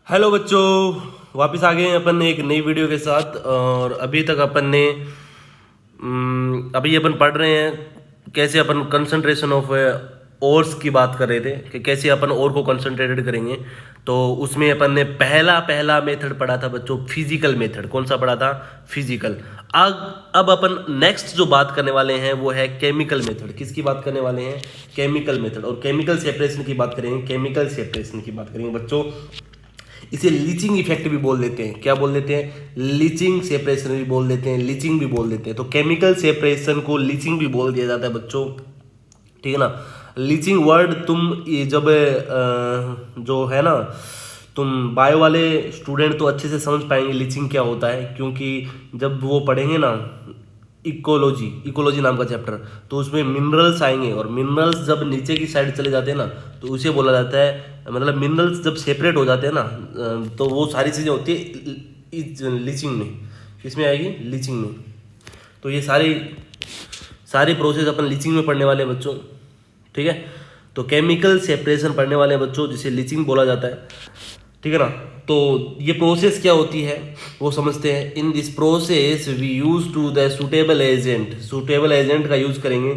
Hello बच्चों, वापस आ गए हैं अपन एक नई वीडियो के साथ। और अभी तक अपन ने अभी अपन पढ़ रहे हैं कैसे अपन कंसंट्रेशन ऑफ ओर्स की बात कर रहे थे कि कैसे अपन ओर को कंसंट्रेटेड करेंगे। तो उसमें अपन ने पहला पहला मेथड पढ़ा था बच्चों, फिजिकल मेथड। कौन सा पढ़ा था? फिजिकल। अब अपन नेक्स्ट जो बात करने वाले हैं वो है केमिकल मेथड। किसकी बात करने वाले हैं? Chemical method. और केमिकल सेपरेशन की बात करेंगे, केमिकल सेपरेशन की बात करेंगे बच्चों। इसे लीचिंग इफेक्ट भी बोल देते हैं। क्या बोल देते हैं? लीचिंग सेपरेशन भी बोल देते हैं, लीचिंग भी बोल देते हैं। तो केमिकल सेपरेशन को लीचिंग भी बोल दिया जाता है बच्चों, ठीक है ना। लीचिंग वर्ड तुम ये जब जो है ना, तुम बायो वाले स्टूडेंट तो अच्छे से समझ पाएंगे लीचिंग क्या होता है, क्योंकि जब वो पढ़ेंगे ना इकोलॉजी नाम का चैप्टर, तो उसमें मिनरल्स आएंगे। और मिनरल्स जब नीचे की साइड चले जाते हैं ना, तो उसे बोला जाता है, मतलब मिनरल्स जब सेपरेट हो जाते हैं ना, तो वो सारी चीज़ें होती है लीचिंग में। किसमें आएगी? लीचिंग में। तो ये सारी प्रोसेस अपन लीचिंग में पढ़ने वाले हैं बच्चों, ठीक है। तो केमिकल सेपरेशन पढ़ने वाले हैं बच्चों, जिसे लीचिंग बोला जाता है, ठीक है ना। तो ये प्रोसेस क्या होती है वो समझते हैं। In this process we use to the suitable agent का यूज करेंगे,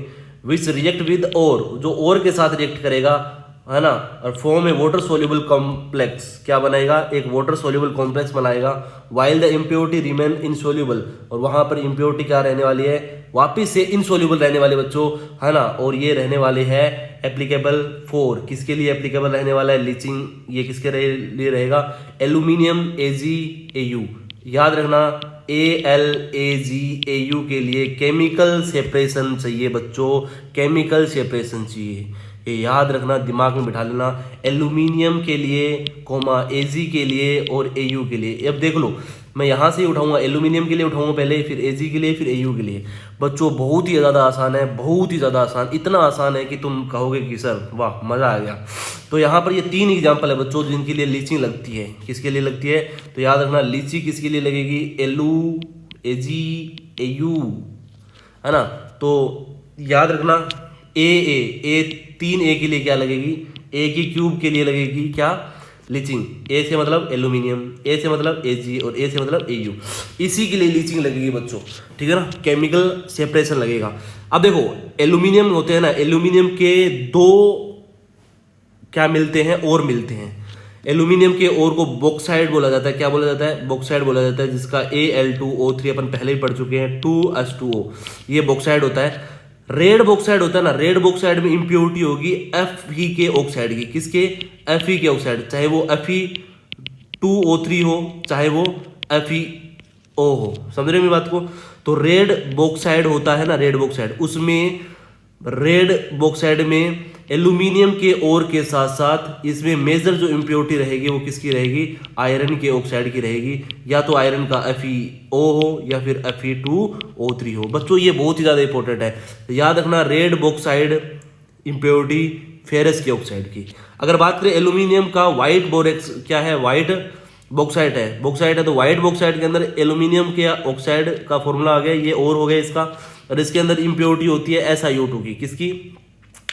विच रिएक्ट विद और, जो और के साथ रिएक्ट करेगा, है ना। और फॉर्म ए वाटर सोल्यूबल कॉम्प्लेक्स, क्या बनाएगा? एक वाटर सोल्यूबल कॉम्प्लेक्स बनाएगा। While the impurity remain insoluble, और वहां पर इम्प्योरिटी क्या रहने वाली है? वापिस से इनसोल्यूबल रहने वाले बच्चों, है ना। और ये रहने वाले हैं एप्लीकेबल फॉर, किसके लिए एप्लीकेबल रहने वाला है लीचिंग? ये किसके लिए रहेगा? Aluminium AgAu। याद रखना, AlAgAu के लिए केमिकल सेपरेशन चाहिए बच्चों, केमिकल सेपरेशन चाहिए। ये याद रखना, दिमाग में बिठा लेना। एल्यूमिनियम के लिए कोमा Ag के लिए और Au के लिए। अब देख लो, मैं यहाँ से ही उठाऊंगा, एल्यूमिनियम के लिए उठाऊंगा पहले, फिर Ag के लिए, फिर Au के लिए। बच्चों बहुत ही ज़्यादा आसान है, बहुत ही ज़्यादा आसान। इतना आसान है कि तुम कहोगे कि सर वाह मज़ा आ गया। तो यहाँ पर ये 3 एग्जाम्पल है बच्चों जिनके लिए लीचिंग लगती है। किसके लिए लगती है? तो याद रखना, लीची किसके लिए लगेगी? Ag Au, है ना। तो याद रखना, ए 3A के लिए क्या लगेगी? A की क्यूब के लिए लगेगी क्या? लीचिंग। A से मतलब एल्यूमिनियम, A से मतलब Ag, और A से मतलब Au। इसी के लिए लीचिंग लगेगी बच्चों, ठीक है ना। केमिकल सेपरेशन लगेगा। अब देखो, एल्यूमिनियम होते हैं ना, एल्यूमिनियम के 2 क्या मिलते हैं? और मिलते हैं। एल्यूमिनियम के ओर को बॉक्साइड बोला जाता है। क्या बोला जाता है? बॉक्साइड बोला जाता है, जिसका Al2O3 अपन पहले ही पढ़ चुके हैं, 2H2O, ये बॉक्साइड होता है। रेड बॉक्साइड होता है ना, रेड बॉक्साइड में इंप्योरिटी होगी Fe के ऑक्साइड की। किसके? Fe के ऑक्साइड, चाहे वो Fe2O3 हो, चाहे वो FeO हो। समझ रहे हो मेरी बात को? तो रेड बॉक्साइड होता है ना, रेड बॉक्साइड, उसमें रेड बॉक्साइड में एल्यूमिनियम के ओर के साथ साथ इसमें मेजर जो इम्प्योरिटी रहेगी वो किसकी रहेगी? आयरन के ऑक्साइड की रहेगी। या तो आयरन का FeO हो या फिर Fe2O3 हो। बच्चों ये बहुत ही ज़्यादा इंपॉर्टेंट है, याद रखना। रेड बॉक्साइड इम्प्योरिटी फेरस के ऑक्साइड की। अगर बात करें एल्यूमिनियम का, व्हाइट बोरेक्स क्या है? व्हाइट बॉक्साइट है। तो व्हाइट बॉक्साइट के अंदर एल्यूमिनियम के ऑक्साइड का फॉर्मूला आ गया, ये और हो गया इसका। और इसके अंदर इंप्योरिटी होती है SiO2 की। किसकी?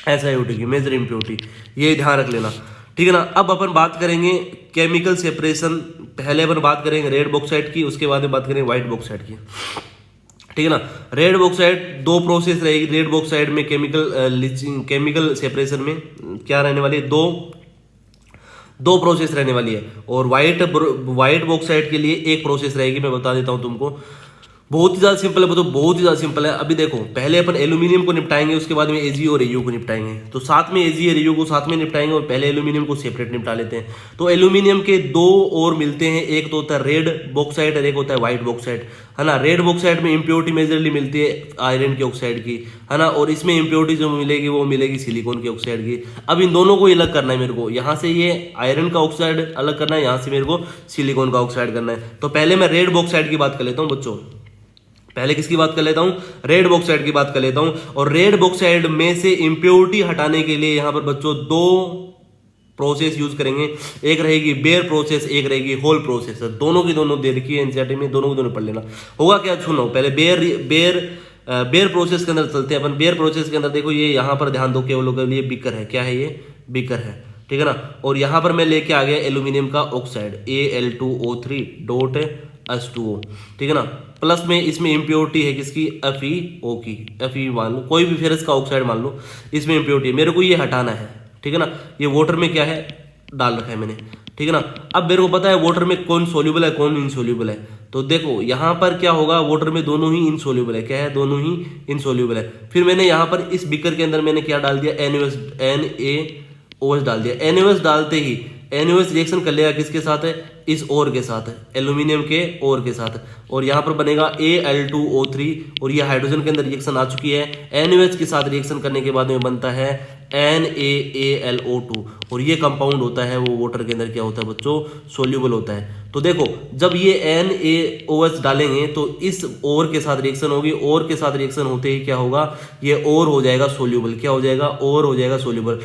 SiO2 की मेजर इंप्योरिटी, ये ध्यान रख लेना, ठीक है ना। अब अपन बात करेंगे केमिकल सेपरेशन। पहले अपन बात करेंगे रेड बॉक्साइड की, उसके बाद में बात करेंगे व्हाइट बॉक्साइड की, ठीक है ना। रेड बॉक्साइड 2 प्रोसेस रहेगी रेड बॉक्साइड में, केमिकल सेपरेशन में क्या रहने वाली है? दो प्रोसेस रहने वाली है। और व्हाइट बॉक्साइड के लिए एक प्रोसेस रहेगी, मैं बता देता हूं तुमको। बहुत ही ज़्यादा सिंपल है, तो बहुत ही ज़्यादा सिंपल है। अभी देखो, पहले अपन एल्यूमिनियम को निपटाएंगे, उसके बाद में Ag और Au को निपटाएंगे। तो साथ में Ag और Au को साथ में निपटाएंगे, और पहले एल्यूमिनियम को सेपरेट निपटा लेते हैं। तो एल्यूमिनियम के 2 और मिलते हैं, एक तो होता है रेड बॉक्साइड और एक होता है व्हाइट बॉक्साइड, है ना। रेड बॉक्साइड में इंप्योरिटी मेजरली मिलती है आयरन के ऑक्साइड की, है ना। और इसमें इंप्योरिटी जो मिलेगी वो मिलेगी सिलिकॉन के ऑक्साइड की। अब इन दोनों को अलग करना है मेरे को, यहाँ से ये आयरन का ऑक्साइड अलग करना है, यहाँ से मेरे को सिलिकॉन का ऑक्साइड करना है। तो पहले मैं रेड बॉक्साइड की बात कर लेता हूँ बच्चों, पहले किसकी बात कर लेता हूं? रेड बॉक्साइड की बात कर लेता हूं। और रेड बॉक्साइड में से इंप्योरिटी हटाने के लिए यहां पर बच्चों 2 प्रोसेस यूज करेंगे। एक रहेगी बेयर प्रोसेस, एक रहेगी होल प्रोसेस। दोनों की दोनों दे रखी है एनसीईआरटी में, दोनों की दोनों पढ़ लेना। होगा क्या? सुनो, पहले बेयर प्रोसेस के अंदर चलते हैं अपन। बेयर प्रोसेस के अंदर देखो, ये यहां पर ध्यान दो, केवल के लिए बीकर है। क्या है ये? बीकर है। ठीक है ना। और यहाँ पर मैं लेके आ गया एल्यूमिनियम का ऑक्साइड Al2O3 डॉट H2O, ठीक है ना। प्लस में इसमें इम्प्योरिटी है किसकी, FeO की, Fe मान लो, कोई भी फेरस का ऑक्साइड मान लो, इसमें इम्प्योरिटी है, मेरे को ये हटाना है, ठीक है ना। ये वाटर में क्या है डाल रखा है मैंने, ठीक है ना। अब मेरे को पता है वाटर में कौन सोल्यूबल है कौन इनसोल्यूबल है, तो देखो यहाँ पर क्या होगा, वाटर में दोनों ही इनसोल्यूबल है, क्या है, दोनों ही इनसोल्यूबल है। फिर मैंने यहाँ पर इस बीकर के अंदर मैंने क्या डाल दिया, NaOH डाल दिया। NaOH डालते ही NaOH रिएक्शन कर लेगा किसके साथ है, इस ओर के साथ है, एल्यूमिनियम के ओर के साथ, और यहाँ पर बनेगा Al2O3, और ये हाइड्रोजन के अंदर रिएक्शन आ चुकी है। NaOH के साथ रिएक्शन करने के बाद में बनता है NaAlO2, और ये कंपाउंड होता है वो वाटर के अंदर क्या होता है बच्चों, सोल्यूबल होता है। तो देखो जब ये NaOH डालेंगे तो इस ओर के साथ रिएक्शन होगी, ओर के साथ रिएक्शन होते ही क्या होगा, ये ओर हो जाएगा सोल्यूबल, क्या हो जाएगा, ओर हो जाएगा सोल्यूबल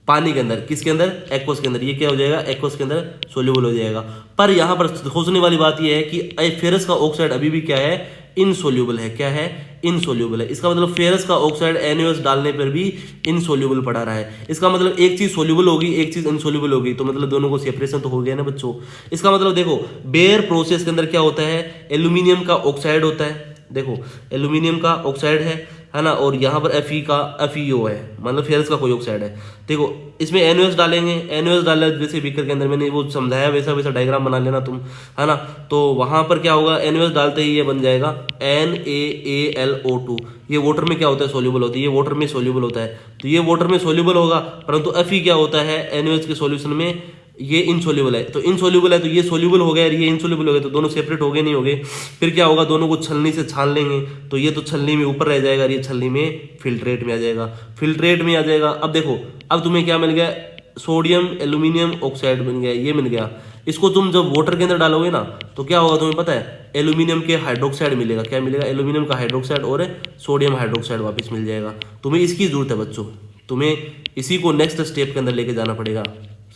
पानी के अंदर, किसके अंदर, एक्वस के अंदर, ये क्या हो जाएगा, एक्वस के अंदर सोल्यूबल हो जाएगा। पर यहाँ पर सोचने वाली बात ये है कि फेरस का ऑक्साइड अभी भी क्या है, इनसोल्यूबल है, क्या है, इनसोल्यूबल है। इसका मतलब फेरस का ऑक्साइड NaOH डालने पर भी इनसोल्यूबल पड़ा रहा है। इसका मतलब एक चीज सोल्यूबल होगी एक चीज इनसोल्यूबल होगी, तो मतलब दोनों को सेपरेशन तो हो गया ना बच्चों। इसका मतलब देखो बेयर प्रोसेस के अंदर क्या होता है, एल्यूमिनियम का ऑक्साइड होता है, देखो एल्यूमिनियम का ऑक्साइड है ना, और यहाँ पर FeO है, मतलब फेरस का कोई ऑक्साइड है। देखो इसमें NaOH डालेंगे, NaOH डाला जैसे बीकर के अंदर मैंने वो समझाया वैसा वैसा डायग्राम बना लेना तुम, है ना। तो वहां पर क्या होगा, NaOH डालते ही ये बन जाएगा NaAlO2। ये वाटर में क्या होता है, सोल्यूबल होता है, ये वाटर में सोल्यूबल होता है, तो ये वाटर में सोल्यूबल होगा, परंतु Fe क्या होता है, NaOH के सोल्यूशन में ये इनसोल्यूबल है, तो इनसोल्यूबल है तो ये सोल्यूबल हो गया और ये इनसोल्यूबल हो गया, तो दोनों सेपरेट हो गए नहीं हो गए। फिर क्या होगा, दोनों को छलनी से छान लेंगे, तो ये तो छलनी में ऊपर रह जाएगा और ये छलनी में फिल्ट्रेट में आ जाएगा, फिल्ट्रेट में आ जाएगा। अब देखो अब तुम्हें क्या मिल गया, सोडियम एल्यूमिनियम ऑक्साइड मिल गया, ये मिल गया। इसको तुम जब वाटर के अंदर डालोगे ना तो क्या होगा तुम्हें पता है, एल्यूमिनियम के हाइड्रोक्साइड मिलेगा, क्या मिलेगा, एल्यूमिनियम का हाइड्रोक्साइड और सोडियम हाइड्रोक्साइड वापस मिल जाएगा। तुम्हें इसकी जरूरत है बच्चों, तुम्हें इसी को नेक्स्ट स्टेप के अंदर लेके जाना पड़ेगा,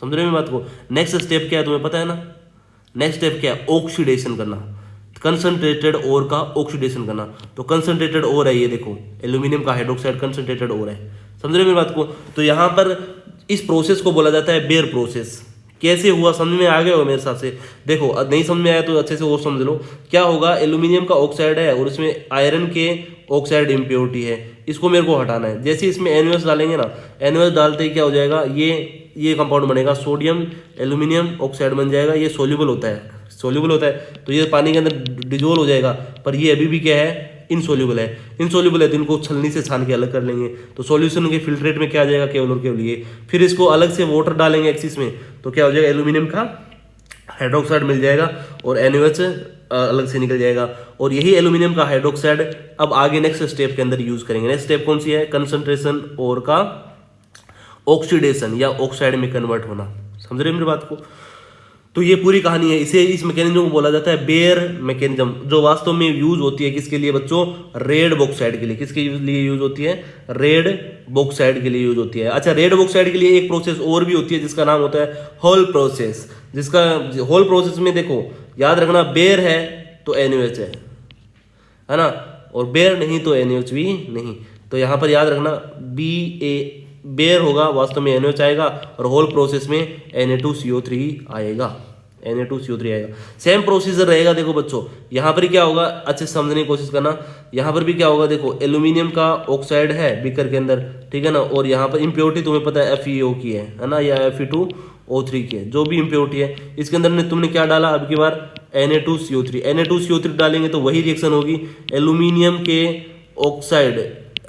समझ रहे हो बात को। नेक्स्ट स्टेप क्या है तुम्हें पता है ना, नेक्स्ट स्टेप क्या है, ऑक्सीडेशन करना, कंसंट्रेटेड ओर का ऑक्सीडेशन करना। तो कंसंट्रेटेड ओर है ये देखो, एल्यूमिनियम का हाइड्रोक्साइड कंसंट्रेटेड ओर है, समझ रहे हो मेरी बात को। तो यहाँ पर इस प्रोसेस को बोला जाता है बेयर प्रोसेस। कैसे हुआ समझ में आ गया हो मेरे हिसाब से, देखो नहीं समझ में आया तो अच्छे से और समझ लो। क्या होगा, एल्यूमिनियम का ऑक्साइड है और इसमें आयरन के ऑक्साइड इम्प्योरिटी है, इसको मेरे को हटाना है। जैसे इसमें NaOH डालेंगे ना, NaOH डालते ही क्या हो जाएगा, ये कंपाउंड बनेगा, सोडियम एल्यूमिनियम ऑक्साइड बन जाएगा। ये सोल्यूबल होता है, सोल्यूबल होता है तो ये पानी के अंदर डिजोल्व हो जाएगा, पर ये अभी भी क्या है, इनसोल्यूबल है। इनसोल्यूबल है तो इनको छलनी से छान के अलग कर लेंगे, तो सॉल्यूशन के फिल्ट्रेट में क्या आ जाएगा, केवल और केवल ये। फिर इसको अलग से वाटर डालेंगे एक्सिस में, तो क्या हो जाएगा, एल्यूमिनियम का हाइड्रोक्साइड मिल जाएगा और NaOH अलग से निकल जाएगा। और यही एल्यूमिनियम का हाइड्रोक्साइड अब आगे नेक्स्ट स्टेप के अंदर यूज करेंगे। नेक्स्ट स्टेप कौन सी है, कंसंट्रेशन और का ऑक्सीडेशन या ऑक्साइड में कन्वर्ट होना, समझ रहे मेरी बात को। तो ये पूरी कहानी है, इसे इस मैकेनिज्म को बोला जाता है बेयर मैकेनिज्म, जो वास्तव में यूज होती है किसके लिए बच्चों, रेड बॉक्साइड के लिए। किसके लिए यूज होती है, रेड बॉक्साइड के लिए यूज होती है। अच्छा, रेड बॉक्साइड के लिए एक प्रोसेस और भी होती है जिसका नाम होता है होल प्रोसेस। जिसका होल प्रोसेस में देखो याद रखना, बेयर है तो NaOH है ना, और बेयर नहीं तो NaOH भी नहीं। तो यहाँ पर याद रखना बेयर होगा वास्तव में NaOH आएगा, और होल प्रोसेस में Na2CO3 आएगा, Na2CO3 आएगा। सेम प्रोसीजर रहेगा। देखो बच्चों यहाँ पर क्या होगा, अच्छे से समझने की कोशिश करना। यहाँ पर भी क्या होगा, देखो एल्यूमिनियम का ऑक्साइड है बीकर के अंदर, ठीक है ना, और यहाँ पर इम्प्योरिटी तुम्हें पता है FeO की है ना, या Fe2O3 की है, जो भी इम्प्योरिटी है। इसके अंदर तुमने क्या डाला, अब की बार Na2CO3 डालेंगे तो वही रिएक्शन होगी, एल्यूमिनियम के ऑक्साइड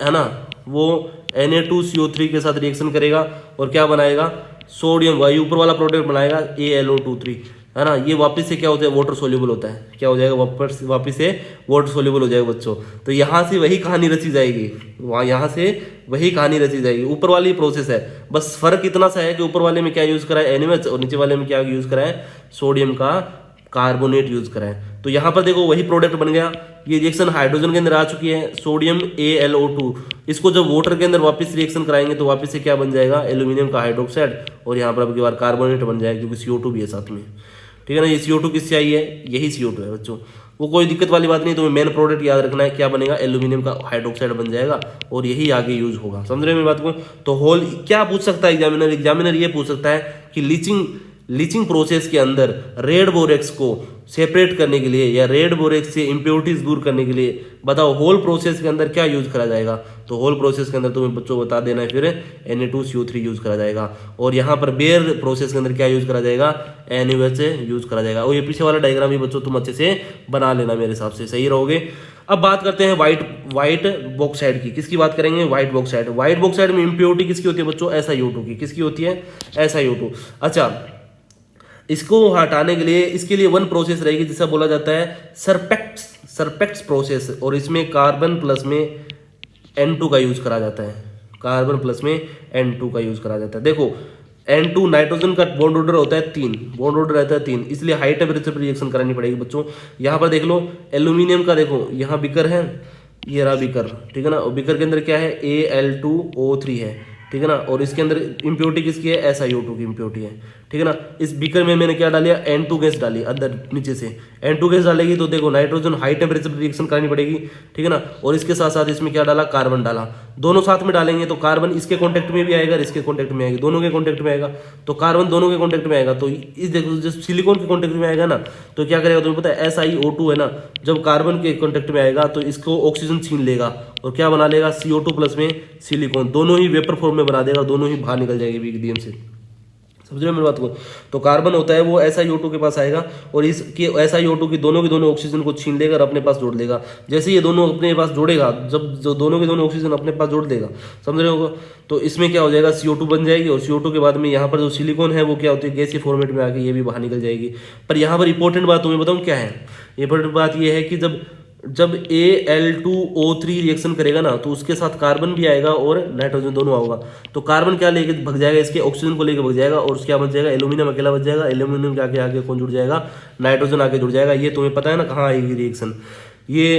है ना, वो Na2CO3 के साथ रिएक्शन करेगा और क्या बनाएगा, सोडियम, वही ऊपर वाला प्रोडक्ट बनाएगा AlO2, है ना। ये वापस से क्या होता है, वाटर सोल्यूबल होता है, क्या हो जाएगा, वापस से वाटर सोल्यूबल हो जाएगा बच्चों। तो यहाँ से वही कहानी रची जाएगी, यहाँ से वही कहानी रची जाएगी, ऊपर वाली प्रोसेस है। बस फर्क इतना सा है कि ऊपर वाले में क्या यूज करा है, NaOH, और नीचे वाले में क्या यूज करा है, सोडियम का कार्बोनेट यूज करा है। तो यहाँ पर देखो वही प्रोडक्ट बन गया। ये रिएक्शन हाइड्रोजन के अंदर आ चुकी है, सोडियम AlO2। इसको जब वाटर के अंदर वापस रिएक्शन कराएंगे तो वापस से क्या बन जाएगा, एल्यूमिनियम का हाइड्रोक्साइड, और यहाँ पर अब की बार कार्बोनेट बन जाएगा, क्योंकि CO2 भी है साथ में, ठीक है ना। ये CO2 किससे आई है, यही CO2 है बच्चों। वो कोई दिक्कत वाली बात नहीं, तुम्हें मेन प्रोडक्ट याद रखना है, क्या बनेगा, एल्यूमिनियम का हाइड्रोक्साइड बन जाएगा और यही आगे यूज होगा। समझ रहे हो मेरी बात को। तो होल क्या पूछ सकता है एग्जामिनर ये पूछ सकता है कि लीचिंग प्रोसेस के अंदर रेड बोरेक्स को सेपरेट करने के लिए या रेड बोरेक्स से इम्प्योरिटीज दूर करने के लिए बताओ होल प्रोसेस के अंदर क्या यूज करा जाएगा। तो होल प्रोसेस के अंदर तुम्हें बच्चों बता देना है फिर Na2CO3 यूज करा जाएगा। और यहाँ पर बेयर प्रोसेस के अंदर क्या यूज करा जाएगा, NaOH यूज करा जाएगा। और ये पीछे वाला डायग्राम भी बच्चों तुम अच्छे से बना लेना, मेरे हिसाब से सही रहोगे। अब बात करते हैं व्हाइट बॉक्साइड की। किसकी बात करेंगे, व्हाइट बॉक्साइड। व्हाइट बॉक्साइड में इम्प्योरिटी किसकी होती है बच्चों, SiO2 की। किसकी होती है, SiO2। अच्छा, इसको हटाने के लिए इसके लिए वन प्रोसेस रहेगी जिसे बोला जाता है सरपेक्ट्स प्रोसेस, और इसमें कार्बन प्लस में N2 का यूज करा जाता है। कार्बन प्लस में N2 का यूज करा जाता है। देखो N2 नाइट्रोजन का बॉन्ड ऑर्डर होता है 3, बॉन्ड ऑर्डर रहता है 3, इसलिए हाई टेम्परेचर पर रिएक्शन करानी पड़ेगी बच्चों। यहाँ पर देख लो एल्यूमिनियम का, देखो यहाँ बीकर है, ये रहा बीकर, ठीक है ना। और बीकर के अंदर क्या है, Al2O3 है, ठीक है ना। और इसके अंदर इम्प्योरिटी किसकी है, SiO2 की इम्प्योरिटी है, ठीक है ना। इस बीकर में मैंने क्या डालिया, N2 गैस डाली अंदर नीचे से। N2 गैस डालेगी तो देखो नाइट्रोजन हाई टेम्परेचर पर रिएक्शन करानी पड़ेगी, ठीक है ना। और इसके साथ साथ इसमें क्या डाला, कार्बन डाला। दोनों साथ में डालेंगे तो कार्बन इसके कॉन्टेक्ट में भी आएगा, इसके कॉन्टेक्ट में आएगी, दोनों के कॉन्टेक्ट में आएगा। तो कार्बन दोनों के कॉन्टेक्ट में आएगा, तो इस देखो जब सिलिकॉन के कॉन्टेक्ट में आएगा ना तो क्या करेगा तुम्हें पता है, SiO2 है ना, जब कार्बन के कॉन्टेक्ट में आएगा तो इसको ऑक्सीजन छीन लेगा और क्या बना लेगा, CO2 प्लस में सिलिकॉन, दोनों ही वेपर फॉर्म में बना देगा, दोनों ही बाहर निकल जाएंगे मीडियम से। समझ रहे हो मेरी बात को। तो कार्बन होता है वो SiO2 के पास आएगा और इसके SiO2 की दोनों ऑक्सीजन को छीन लेगा और अपने पास जोड़ लेगा। जैसे ये दोनों अपने पास जोड़ेगा, जब जो दोनों के दोनों ऑक्सीजन अपने पास जोड़ देगा, समझ रहे हो, तो इसमें क्या हो जाएगा, CO2 बन जाएगी। और CO2 के बाद में यहाँ पर जो सिलिकॉन है वो क्या होती है, गैस के फॉर्मेट में आके ये भी बाहर निकल जाएगी। पर यहाँ पर इंपॉर्टेंट बात तुम्हें बताऊँ क्या है, इंपॉर्टेंट बात ये है कि जब Al2O3 रिएक्शन करेगा ना तो उसके साथ कार्बन भी आएगा और नाइट्रोजन दोनों आएगा। तो कार्बन क्या लेके भग जाएगा, इसके ऑक्सीजन को लेके भग जाएगा और क्या बच जाएगा, एल्यूमिनियम अकेला बच जाएगा। एल्यूमिनियम के आगे कौन जुड़ जाएगा, नाइट्रोजन आगे जुड़ जाएगा। ये तुम्हें पता है ना कहाँ आएगी रिएक्शन, ये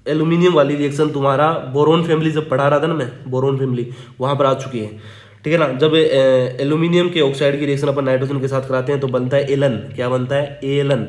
एल्यूमिनियम वाली रिएक्शन तुम्हारा बोरोन फैमिली जब पढ़ा रहा था ना मैं, बोरोन फैमिली वहाँ पर आ चुकी है, ठीक है ना। जब एल्यूमिनियम के ऑक्साइड की रिएक्शन अपन नाइट्रोजन के साथ कराते हैं तो बनता है एलन, क्या बनता है, An,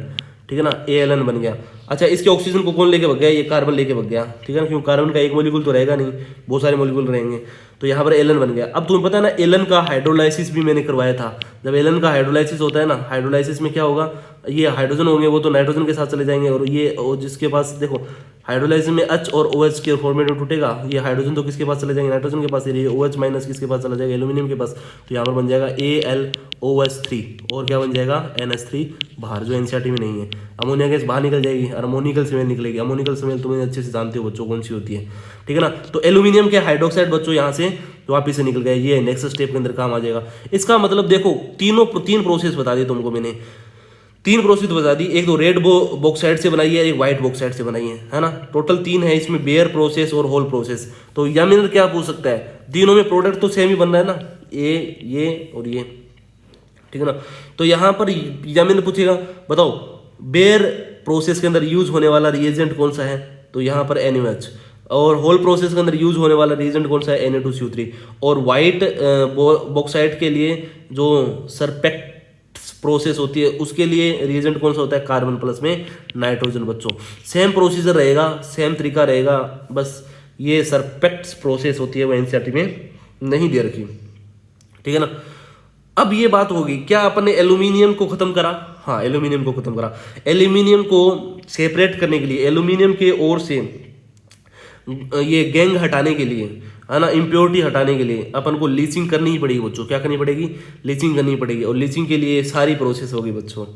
ठीक है ना, An बन गया। अच्छा, इसके ऑक्सीजन को कौन लेके भग गया, ये कार्बन लेके भग गया, ठीक है ना, क्योंकि कार्बन का एक मॉलिक्यूल तो रहेगा नहीं, बहुत सारे मॉलिक्यूल रहेंगे। तो यहाँ पर An बन गया। अब तुम्हें पता है ना An का हाइड्रोलाइसिस भी मैंने करवाया था। जब An का हाइड्रोलाइसिस होता है ना, हाइड्रोलाइसिस में क्या होगा, ये हाइड्रोजन होंगे वो तो नाइट्रोजन के साथ चले जाएंगे, और ये जिसके पास देखो हाइड्रोलाइसिस में H और OH के फॉर्मेट में टूटेगा, ये हाइड्रोजन तो किसके पास चले जाएंगे, नाइट्रोजन के पास, ये OH माइनस किसके पास चला जाएगा, एल्यूमिनियम के पास। तो यहाँ पर बन जाएगा AlOH3 और क्या बन जाएगा, NH3 बाहर, जो NCERT में नहीं है। अमोनिया गैस बाहर निकल जाएगी और अमोनिकल स्मेल निकलेगी। अमोनिकल स्मेल तुम्हें अच्छे से जानते हो बच्चों कौन सी होती है, ठीक है ना। तो एल्यूमिनियम के हाइड्रोक्साइड बच्चों यहाँ से वापिस से निकल गए, ये नेक्स्ट स्टेप के अंदर काम आ जाएगा। इसका मतलब देखो तीन प्रोसेस बता दी तुमको मैंने, 3 प्रोसेस बता दी। एक तो रेड बॉक्साइड से बनाई है, एक व्हाइट बॉक्साइड से बनाई है ना। टोटल 3 है इसमें, बेयर प्रोसेस और होल प्रोसेस। तो एग्जामिनर क्या पूछ सकता है, तीनों में प्रोडक्ट तो सेम ही बन रहा है ना, ये और ये, ठीक है ना। तो यहाँ पर एग्जामिनर पूछेगा बताओ बेयर प्रोसेस के अंदर यूज होने वाला रिएजेंट कौन सा है, तो यहाँ पर NaOH। और होल प्रोसेस के अंदर यूज होने वाला रिएजेंट कौन सा है, Na2CO3। और व्हाइट बॉक्साइड के लिए जो सरपेक्ट प्रोसेस होती है उसके लिए रिएजेंट कौन सा होता है, कार्बन प्लस में नाइट्रोजन। बच्चों सेम प्रोसीजर रहेगा, सेम तरीका रहेगा, बस ये सरपेक्ट्स प्रोसेस होती है वो NCERT में नहीं दे रखी, ठीक है ना। अब ये बात होगी, क्या अपन ने एल्यूमिनियम को खत्म करा, हाँ एल्यूमिनियम को खत्म करा। एल्यूमिनियम को सेपरेट करने के लिए, एल्यूमिनियम के ओर से ये गैंग हटाने के लिए, है ना, इम्प्योरिटी हटाने के लिए अपन को लीचिंग करनी ही पड़ेगी बच्चों। क्या करनी पड़ेगी, लीचिंग करनी पड़ेगी। और लीचिंग के लिए सारी प्रोसेस होगी बच्चों,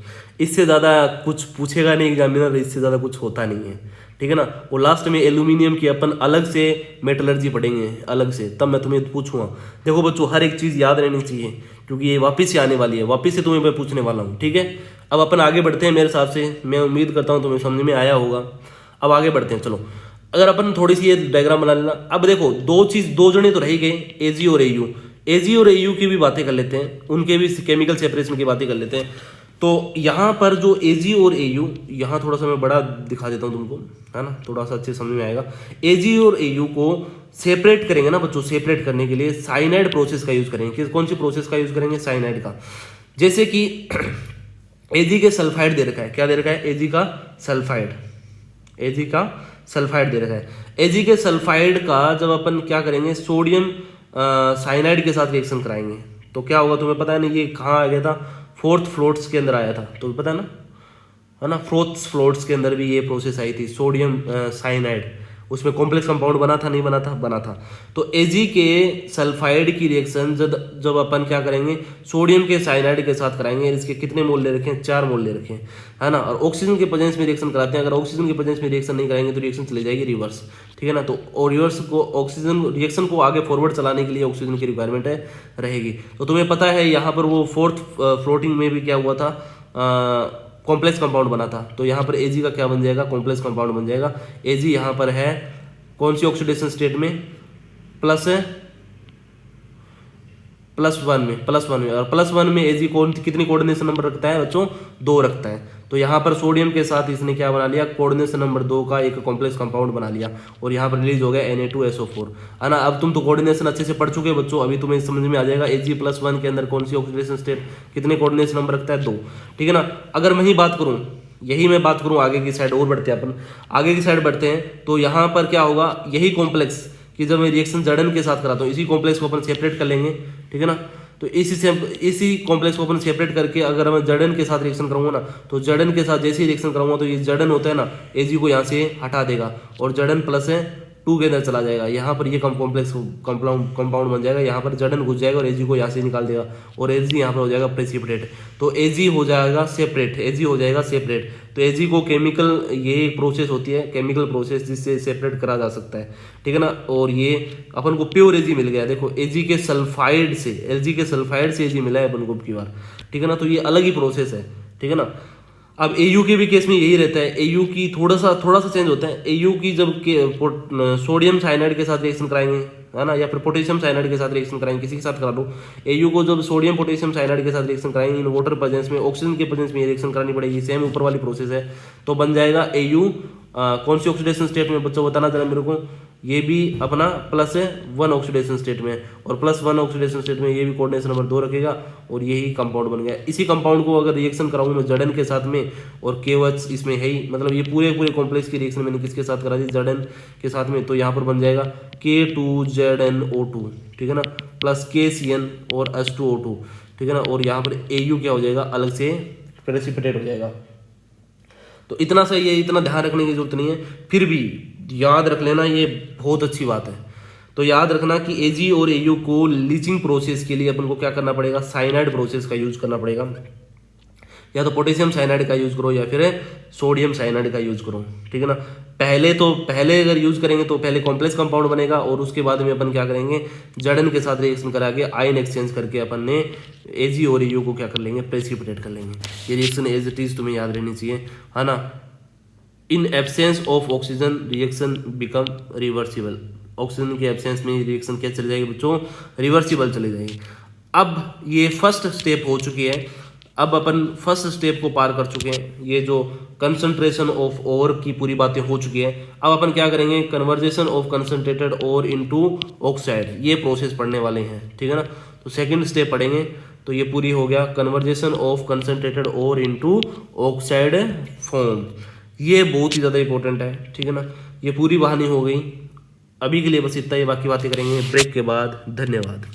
इससे ज़्यादा कुछ पूछेगा नहीं एग्जामिनर, इससे ज़्यादा कुछ होता नहीं है, ठीक है ना। और लास्ट में एल्यूमिनियम की अपन अलग से मेटलर्जी पढ़ेंगे अलग से, तब मैं तुम्हें पूछूंगा। देखो बच्चों हर एक चीज़ याद रहनी चाहिए क्योंकि ये वापस से आने वाली है, वापस से तुम्हें मैं पूछने वाला हूँ, ठीक है। अब अपन आगे बढ़ते हैं, मेरे हिसाब से मैं उम्मीद करता हूँ तुम्हें समझ में आया होगा। अब आगे बढ़ते हैं, चलो अगर अपन थोड़ी सी ये डायग्राम बना लेना। अब देखो दो जने तो रह गए, AG और AU। AG और AU की भी बातें कर लेते हैं, उनके भी केमिकल सेपरेशन की बातें कर लेते हैं। तो यहाँ पर जो AG और AU, यहाँ थोड़ा सा मैं बड़ा दिखा देता हूँ तुमको, है ना, थोड़ा सा अच्छे समझ में आएगा। AG और AU को सेपरेट करेंगे ना बच्चों, सेपरेट करने के लिए साइनाइड प्रोसेस का यूज करेंगे। कौन सी प्रोसेस का यूज करेंगे, साइनाइड का। जैसे कि Ag के सल्फाइड दे रखा है, क्या दे रखा है, Ag का सल्फाइड, Ag का सल्फाइड दे रखा है। Ag के सल्फाइड का जब अपन क्या करेंगे, सोडियम साइनाइड के साथ रिएक्शन कराएंगे तो क्या होगा, तुम्हें पता है ना, ये कहाँ आ गया था, फोर्थ फ्लोट्स के अंदर आया था, तो पता है ना, है ना, फोर्थ फ्लोट्स के अंदर भी ये प्रोसेस आई थी, सोडियम साइनाइड, उसमें कॉम्प्लेक्स कंपाउंड बना था, नहीं बना था, बना था। तो Ag के सल्फाइड की रिएक्शन जब जब अपन क्या करेंगे, सोडियम के साइनाइड के साथ कराएंगे, इसके कितने मोल ले रखे हैं, 4 मोल ले रखे हैं, है ना, और ऑक्सीजन के प्रेजेंस में रिएक्शन कराते हैं। अगर ऑक्सीजन के प्रेजेंस में रिएक्शन नहीं कराएंगे तो रिएक्शन चली जाएगी रिवर्स, ठीक है ना। तो और रिवर्स को ऑक्सीजन रिएक्शन को आगे फॉरवर्ड चलाने के लिए ऑक्सीजन की रिक्वायरमेंट है रहेगी। तो तुम्हें पता है यहाँ पर वो फोर्थ फ्लोटिंग में भी क्या हुआ था, कॉम्प्लेक्स कंपाउंड बना था। तो यहाँ पर Ag का क्या बन जाएगा, कॉम्प्लेक्स कंपाउंड बन जाएगा। Ag यहाँ पर है कौन सी ऑक्सीडेशन स्टेट में, प्लस 1 में, और +1 में Ag कौन कितनी कोऑर्डिनेशन नंबर रखता है बच्चों, 2 रखता है। तो यहाँ पर सोडियम के साथ इसने क्या बना लिया, कोऑर्डिनेशन नंबर 2 का एक कॉम्प्लेक्स कंपाउंड बना लिया, और यहाँ पर रिलीज हो गया Na2SO4, है ना। अब तुम तो कोऑर्डिनेशन अच्छे से पढ़ चुके हो बच्चों, अभी तुम्हें समझ में आ जाएगा Ag+1 के अंदर कौन सी ऑक्सीडेशन स्टेट कितने कोऑर्डिनेशन नंबर रखता है, 2, ठीक है ना। अगर मैं ही बात करूँ, यही मैं बात करूँ, आगे की साइड और बढ़ते हैं अपन, आगे की साइड बढ़ते हैं, तो यहाँ पर क्या होगा, यही कॉम्प्लेक्स कि जब मैं रिएक्शन जर्डन के साथ कराता हूँ, इसी कॉम्प्लेक्स को अपन सेपरेट कर लेंगे, ठीक है ना। तो इसी कॉम्प्लेक्स को अपन सेपरेट करके अगर मैं जर्डन के साथ रिएक्शन करूँगा ना, तो जर्डन के साथ जैसे ही रिएक्शन करूँगा तो ये जर्डन होता है ना, Ag को यहाँ से हटा देगा और जर्डन +2 के अंदर चला जाएगा। यहाँ पर ये कॉम्प्लेक्स कंपाउंड बन जाएगा, यहाँ पर जर्डन घुस जाएगा और Ag को यहाँ से निकाल देगा, और Ag यहाँ पर हो जाएगा प्रेसिपिटेट। तो Ag हो जाएगा सेपरेट, Ag हो जाएगा सेपरेट। तो Ag को केमिकल, ये एक प्रोसेस होती है, केमिकल प्रोसेस, जिससे सेपरेट करा जा सकता है, ठीक है ना। और ये अपन को प्योर Ag मिल गया, देखो Ag के सल्फाइड से Ag मिला है अपन को अब की बार, ठीक है ना। तो ये अलग ही प्रोसेस है, ठीक है ना। अब Au के भी केस में यही रहता है, Au की थोड़ा सा चेंज होता है। Au की जब सोडियम साइनाइड के साथ रिएक्शन कराएंगे, है ना, या फिर पोटेशियम साइनाइड के साथ रिएक्शन कराएंगे, किसी के साथ करा लो, Au को जब सोडियम पोटेशियम साइनाइड के साथ रिएक्शन कराएंगे इन वाटर प्रेजेंस में, ऑक्सीजन के प्रेजेंस में रिएक्शन करानी पड़ेगी, सेम ऊपर वाली प्रोसेस है। तो बन जाएगा Au कौन सी ऑक्सीडेशन स्टेट में बच्चों, बताना जरा मेरे को, ये भी अपना +1 ऑक्सीडेशन स्टेट में, और +1 ऑक्सीडेशन स्टेट में ये भी कोऑर्डिनेशन नंबर 2 रखेगा, और यही कंपाउंड बन गया। इसी कंपाउंड को अगर रिएक्शन कराऊं मैं जर्डन के साथ में, और KOH इसमें है ही, मतलब ये पूरे कॉम्प्लेक्स की रिएक्शन मैंने किसके साथ करा दी, जर्डन के साथ में, तो यहाँ पर बन जाएगा K2ZnO2, ठीक है ना, प्लस KCN और H2O2, ठीक है ना। और यहाँ पर Au क्या हो जाएगा, अलग से प्रेसिपिटेट हो जाएगा। तो इतना सही है, इतना ध्यान रखने की जरूरत नहीं है, फिर भी याद रख लेना, ये बहुत अच्छी बात है। तो याद रखना कि Ag और Au को लीचिंग प्रोसेस के लिए अपन को क्या करना पड़ेगा, साइनाइड प्रोसेस का यूज करना पड़ेगा, या तो पोटेशियम साइनाइड का यूज करो या फिर सोडियम साइनाइड का यूज करो, ठीक है ना। पहले अगर यूज करेंगे तो पहले कॉम्प्लेक्स कंपाउंड बनेगा, और उसके बाद में अपन क्या करेंगे, जर्डन के साथ रिएक्शन करा के आयन एक्सचेंज करके अपन ने Ag और Au को क्या कर लेंगे, प्रेसिपिटेट कर लेंगे। ये रिएक्शन एज इट इज तुम्हें याद रहनी चाहिए, है ना। In absence of oxygen reaction become reversible, oxygen के एब्सेंस में रिएक्शन क्या चली जाएगी बच्चों, रिवर्सिबल चली जाएगी। अब ये फर्स्ट स्टेप हो चुकी है, अब अपन फर्स्ट स्टेप को पार कर चुके हैं, ये जो कंसंट्रेशन ऑफ ओर की पूरी बातें हो चुकी है। अब अपन क्या करेंगे, conversion of concentrated ore into oxide, ये प्रोसेस पढ़ने वाले हैं, ठीक है ना। तो सेकंड स्टेप पढ़ेंगे, तो ये पूरी हो गया, conversion of concentrated ore into oxide form, ये बहुत ही ज़्यादा इंपॉर्टेंट है, ठीक है ना। ये पूरी कहानी हो गई, अभी के लिए बस इतना ही, बाकी बातें करेंगे ब्रेक के बाद। धन्यवाद।